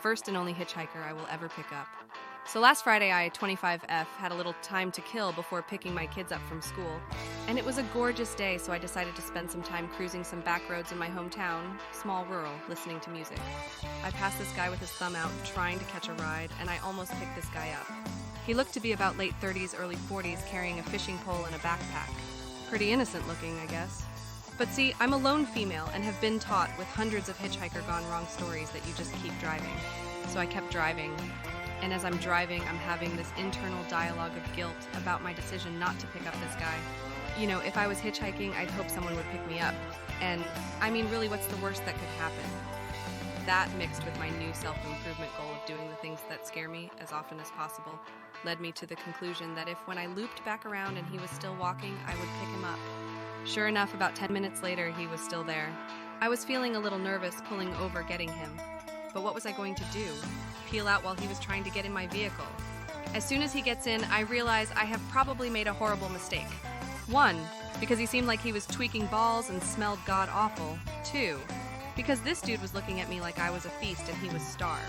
first and only hitchhiker I will ever pick up. So last Friday, I, 25F, had a little time to kill before picking my kids up from school. And it was a gorgeous day, so I decided to spend some time cruising some back roads in my hometown, small rural, listening to music. I passed this guy with his thumb out, trying to catch a ride, and I almost picked this guy up. He looked to be about late 30s, early 40s, carrying a fishing pole and a backpack. Pretty innocent looking, I guess. But see, I'm a lone female and have been taught with hundreds of hitchhiker gone wrong stories that you just keep driving. So I kept driving. And as I'm driving, I'm having this internal dialogue of guilt about my decision not to pick up this guy. You know, if I was hitchhiking, I'd hope someone would pick me up. And, I mean, really, what's the worst that could happen? That, mixed with my new self-improvement goal of doing the things that scare me as often as possible, led me to the conclusion that if when I looped back around and he was still walking, I would pick him up. Sure enough, about 10 minutes later, he was still there. I was feeling a little nervous pulling over getting him. But what was I going to do? Peel out while he was trying to get in my vehicle? As soon as he gets in, I realize I have probably made a horrible mistake. 1, because he seemed like he was tweaking balls and smelled god-awful. 2, because this dude was looking at me like I was a feast and he was starved.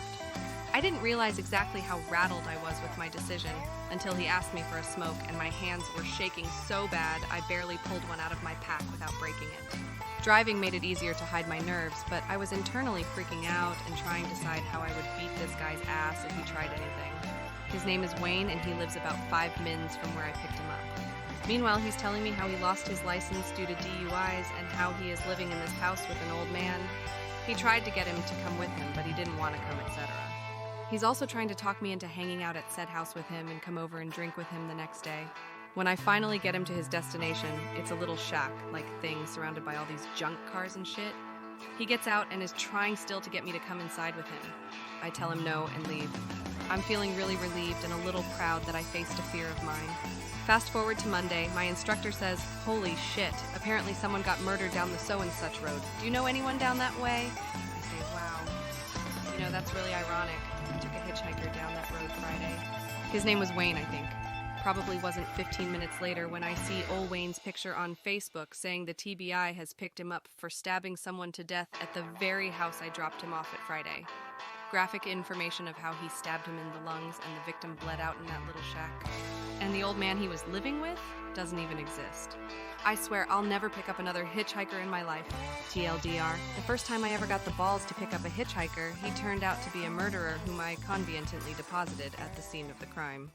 I didn't realize exactly how rattled I was with my decision until he asked me for a smoke and my hands were shaking so bad I barely pulled one out of my pack without breaking it. Driving made it easier to hide my nerves, but I was internally freaking out and trying to decide how I would beat this guy's ass if he tried anything. His name is Wayne and he lives about 5 mins from where I picked him up. Meanwhile, he's telling me how he lost his license due to DUIs and how he is living in this house with an old man. He tried to get him to come with him, but he didn't want to come, etc. He's also trying to talk me into hanging out at said house with him and come over and drink with him the next day. When I finally get him to his destination, it's a little shack-like thing surrounded by all these junk cars and shit. He gets out and is trying still to get me to come inside with him. I tell him no and leave. I'm feeling really relieved and a little proud that I faced a fear of mine. Fast forward to Monday, my instructor says, "Holy shit, apparently someone got murdered down the so-and-such road. Do you know anyone down that way?" I say, wow. You know, that's really ironic. I took a hitchhiker down that road Friday. His name was Wayne, I think. Probably wasn't 15 minutes later when I see old Wayne's picture on Facebook saying the TBI has picked him up for stabbing someone to death at the very house I dropped him off at Friday. Graphic information of how he stabbed him in the lungs and the victim bled out in that little shack. And the old man he was living with doesn't even exist. I swear I'll never pick up another hitchhiker in my life. TLDR, the first time I ever got the balls to pick up a hitchhiker, he turned out to be a murderer whom I conveniently deposited at the scene of the crime.